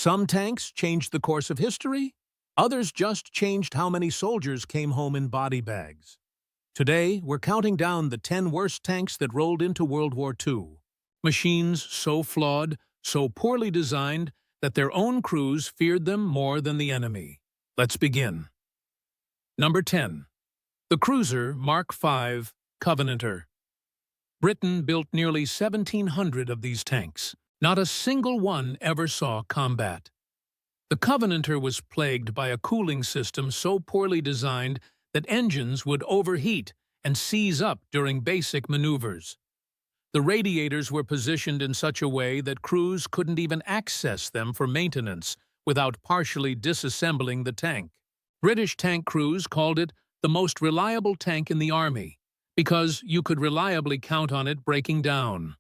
Some tanks changed the course of history, others just changed how many soldiers came home in body bags. Today, we're counting down the 10 worst tanks that rolled into World War II. Machines so flawed, so poorly designed, that their own crews feared them more than the enemy. Let's begin. Number 10. The cruiser Mark V Covenanter. Britain built nearly 1,700 of these tanks. Not a single one ever saw combat. The Covenanter was plagued by a cooling system so poorly designed that engines would overheat and seize up during basic maneuvers. The radiators were positioned in such a way that crews couldn't even access them for maintenance without partially disassembling the tank. British tank crews called it the most reliable tank in the army because you could reliably count on it breaking down.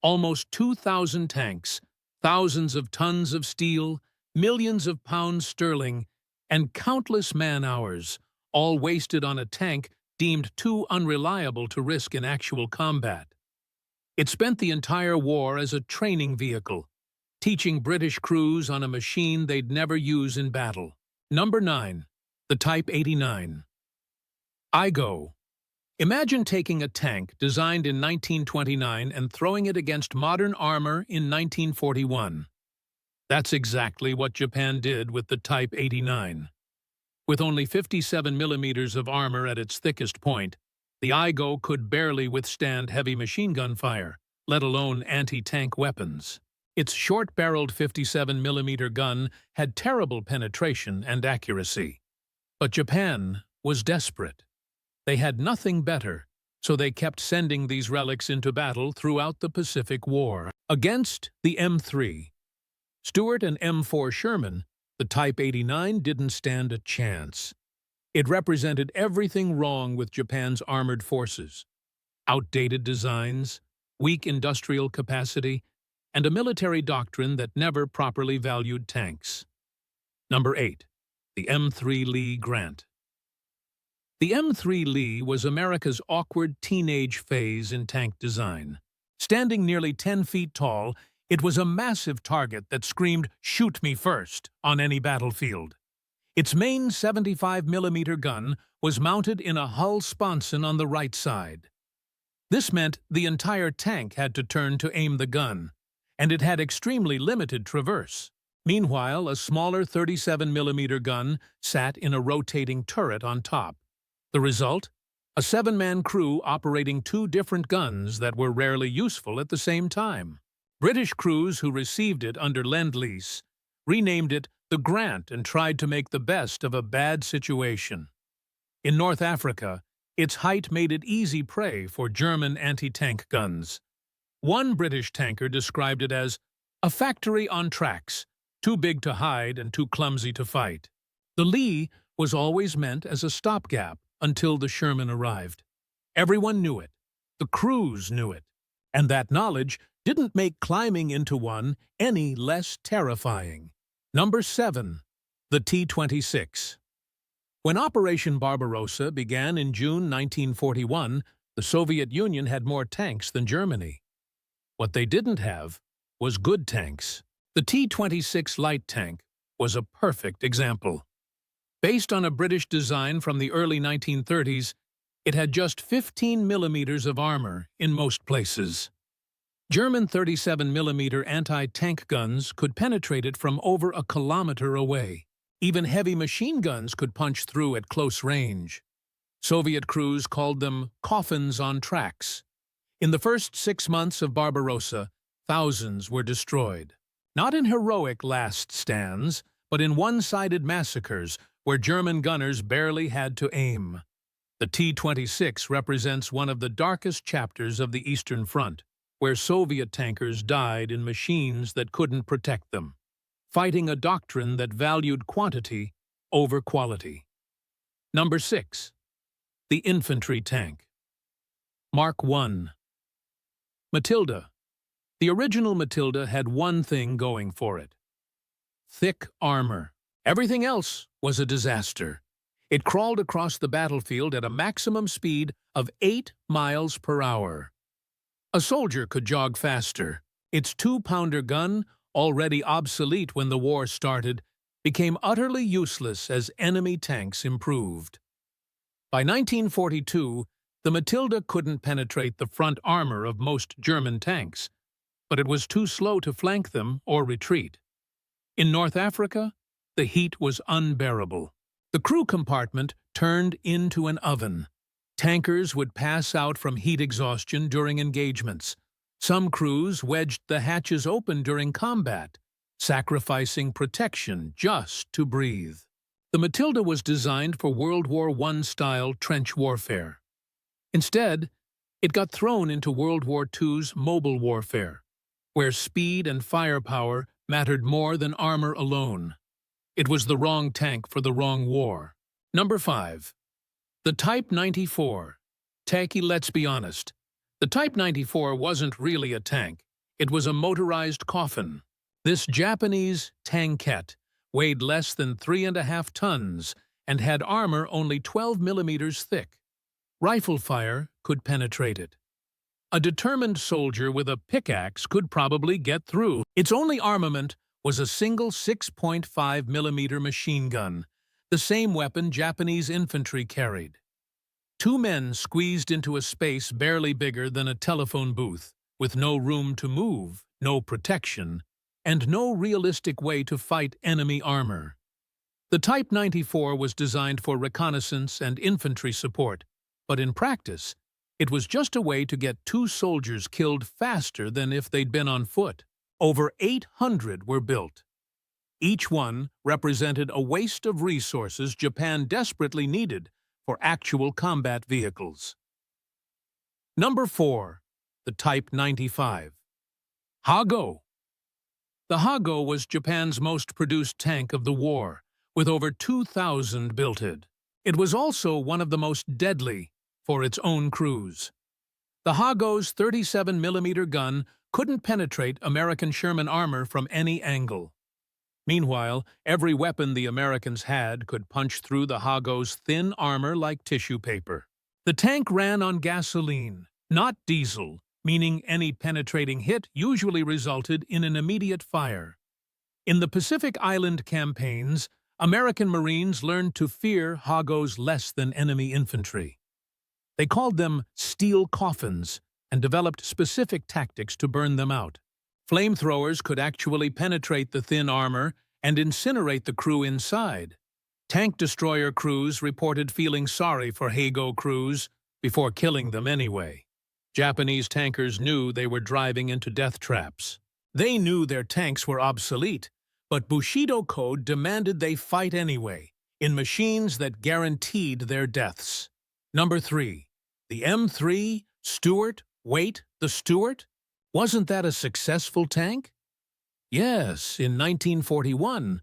Almost 2,000 tanks, thousands of tons of steel, millions of pounds sterling, and countless man-hours, all wasted on a tank deemed too unreliable to risk in actual combat. It spent the entire war as a training vehicle, teaching British crews on a machine they'd never use in battle. Number 9. The Type 89. Hago. Imagine taking a tank designed in 1929 and throwing it against modern armor in 1941. That's exactly what Japan did with the Type 89. With only 57 millimeters of armor at its thickest point, the Hago could barely withstand heavy machine gun fire, let alone anti-tank weapons. Its short-barreled 57 millimeter gun had terrible penetration and accuracy. But Japan was desperate. They had nothing better, so they kept sending these relics into battle throughout the Pacific War. Against the M3 Stuart and M4 Sherman, the Type 89 didn't stand a chance. It represented everything wrong with Japan's armored forces: outdated designs, weak industrial capacity, and a military doctrine that never properly valued tanks. Number 8. The M3 Lee Grant. The M3 Lee was America's awkward teenage phase in tank design. Standing nearly 10 feet tall, it was a massive target that screamed, "Shoot me first," on any battlefield. Its main 75 millimeter gun was mounted in a hull sponson on the right side. This meant the entire tank had to turn to aim the gun, and it had extremely limited traverse. Meanwhile, a smaller 37 millimeter gun sat in a rotating turret on top. The result? A 7-man crew operating 2 different guns that were rarely useful at the same time. British crews who received it under Lend-Lease renamed it the Grant and tried to make the best of a bad situation. In North Africa, its height made it easy prey for German anti-tank guns. One British tanker described it as a factory on tracks, too big to hide and too clumsy to fight. The Lee was always meant as a stopgap until the Sherman arrived. Everyone knew it. The crews knew it. And that knowledge didn't make climbing into one any less terrifying. Number 7. The T-26. When Operation Barbarossa began in June 1941, the Soviet Union had more tanks than Germany. What they didn't have was good tanks. The T-26 light tank was a perfect example. Based on a British design from the early 1930s, it had just 15 millimeters of armor in most places. German 37 millimeter anti-tank guns could penetrate it from over a kilometer away. Even heavy machine guns could punch through at close range. Soviet crews called them coffins on tracks. In the first 6 months of Barbarossa, thousands were destroyed. Not in heroic last stands, but in one-sided massacres where German gunners barely had to aim. The T-26 represents one of the darkest chapters of the Eastern Front, where Soviet tankers died in machines that couldn't protect them, fighting a doctrine that valued quantity over quality. Number 6. The infantry tank. Mark I. Matilda. The original Matilda had one thing going for it: thick armor. Everything else was a disaster. It crawled across the battlefield at a maximum speed of 8 miles per hour. A soldier could jog faster. Its 2-pounder gun already obsolete when the war started, became utterly useless as enemy tanks improved. By 1942, the Matilda couldn't penetrate the front armor of most German tanks, but it was too slow to flank them or retreat. In North Africa, the heat was unbearable. The crew compartment turned into an oven. Tankers would pass out from heat exhaustion during engagements. Some crews wedged the hatches open during combat, sacrificing protection just to breathe. The Matilda was designed for World War I-style trench warfare. Instead, it got thrown into World War II's mobile warfare, where speed and firepower mattered more than armor alone. It was the wrong tank for the wrong war. Number 5. The Type 94. Tacky, let's be honest. The Type 94 wasn't really a tank. It was a motorized coffin. This Japanese Tankette weighed less than 3.5 tons and had armor only 12 millimeters thick. Rifle fire could penetrate it. A determined soldier with a pickaxe could probably get through. Its only armament was a single 6.5 millimeter machine gun, the same weapon Japanese infantry carried. Two men squeezed into a space barely bigger than a telephone booth, with no room to move, no protection, and no realistic way to fight enemy armor. The Type 94 was designed for reconnaissance and infantry support, but in practice, it was just a way to get two soldiers killed faster than if they'd been on foot. Over 800 were built. Each one represented a waste of resources Japan desperately needed for actual combat vehicles. Number 4. The Type 95. Hago. The Hago was Japan's most produced tank of the war, with over 2,000 built. It was also one of the most deadly for its own crews. The Hago's 37mm gun couldn't penetrate American Sherman armor from any angle. Meanwhile, every weapon the Americans had could punch through the Hago's thin armor like tissue paper. The tank ran on gasoline, not diesel, meaning any penetrating hit usually resulted in an immediate fire. In the Pacific Island campaigns, American Marines learned to fear Hagos less than enemy infantry. They called them steel coffins and developed specific tactics to burn them out. Flamethrowers could actually penetrate the thin armor and incinerate the crew inside. Tank destroyer crews reported feeling sorry for Hago crews before killing them anyway. Japanese tankers knew they were driving into death traps. They knew their tanks were obsolete, but Bushido Code demanded they fight anyway, in machines that guaranteed their deaths. Number 3. The M3 Stuart. Wait, the Stuart? Wasn't that a successful tank? Yes, in 1941.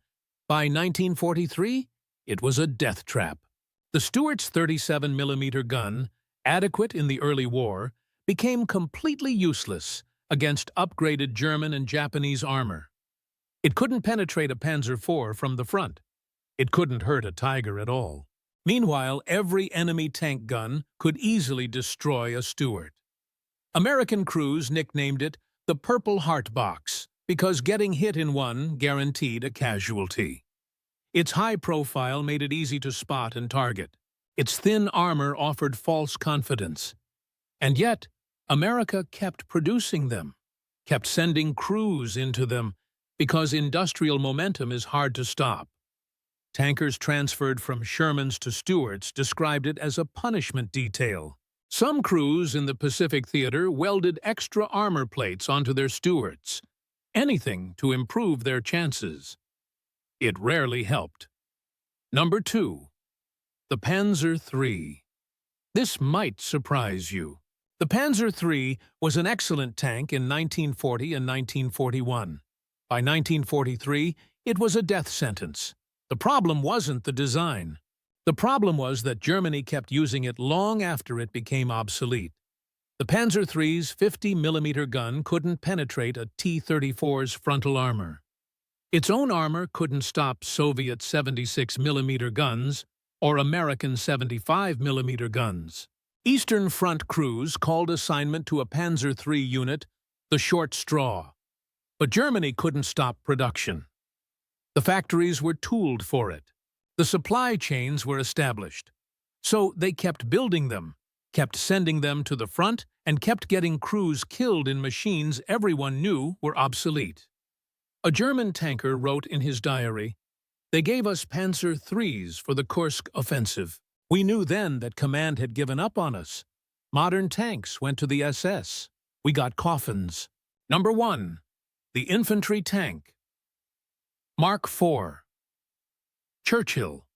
By 1943, it was a death trap. The Stuart's 37mm gun, adequate in the early war, became completely useless against upgraded German and Japanese armor. It couldn't penetrate a Panzer IV from the front. It couldn't hurt a Tiger at all. Meanwhile, every enemy tank gun could easily destroy a Stuart. American crews nicknamed it the Purple Heart Box because getting hit in one guaranteed a casualty. Its high profile made it easy to spot and target. Its thin armor offered false confidence. And yet, America kept producing them, kept sending crews into them, because industrial momentum is hard to stop. Tankers transferred from Shermans to Stuarts described it as a punishment detail. Some crews in the Pacific Theater welded extra armor plates onto their Stuarts, anything to improve their chances. It rarely helped. Number 2. The Panzer III. This might surprise you. The Panzer III was an excellent tank in 1940 and 1941. By 1943, it was a death sentence. The problem wasn't the design. The problem was that Germany kept using it long after it became obsolete. The Panzer III's 50mm gun couldn't penetrate a T-34's frontal armor. Its own armor couldn't stop Soviet 76mm guns or American 75mm guns. Eastern Front crews called assignment to a Panzer III unit the short straw. But Germany couldn't stop production. The factories were tooled for it. The supply chains were established. So they kept building them, kept sending them to the front, and kept getting crews killed in machines everyone knew were obsolete. A German tanker wrote in his diary, "They gave us Panzer IIIs for the Kursk offensive. We knew then that command had given up on us. Modern tanks went to the SS. We got coffins." Number 1. The infantry tank. Mark IV. Churchill.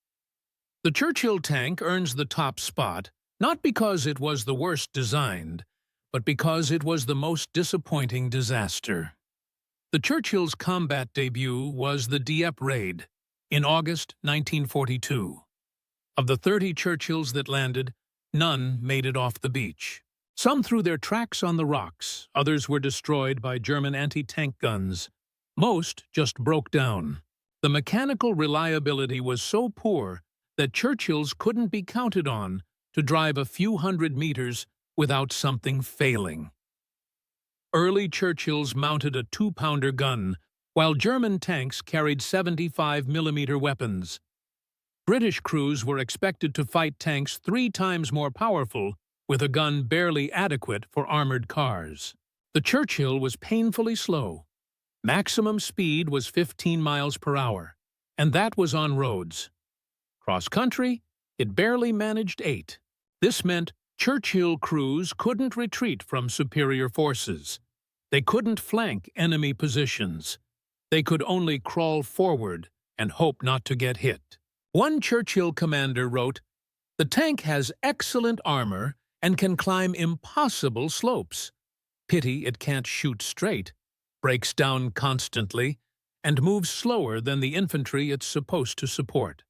The Churchill tank earns the top spot, not because it was the worst designed, but because it was the most disappointing disaster. The Churchill's combat debut was the Dieppe raid in August 1942. Of the 30 Churchills that landed, none made it off the beach. Some threw their tracks on the rocks, others were destroyed by German anti-tank guns. Most just broke down. The mechanical reliability was so poor that Churchills couldn't be counted on to drive a few hundred meters without something failing. Early Churchills mounted a 2-pounder gun, while German tanks carried 75mm weapons. British crews were expected to fight tanks 3 times more powerful with a gun barely adequate for armored cars. The Churchill was painfully slow. Maximum speed was 15 miles per hour, and that was on roads. Cross-country, it barely managed 8. This meant Churchill crews couldn't retreat from superior forces. They couldn't flank enemy positions. They could only crawl forward and hope not to get hit. One Churchill commander wrote, "The tank has excellent armor and can climb impossible slopes. Pity it can't shoot straight, breaks down constantly, and moves slower than the infantry it's supposed to support."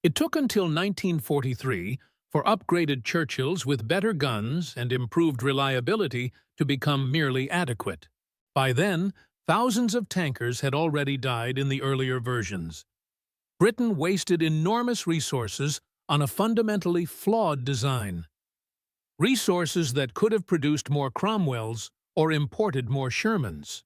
It took until 1943 for upgraded Churchills with better guns and improved reliability to become merely adequate. By then, thousands of tankers had already died in the earlier versions. Britain wasted enormous resources on a fundamentally flawed design. Resources that could have produced more Cromwells or imported more Shermans.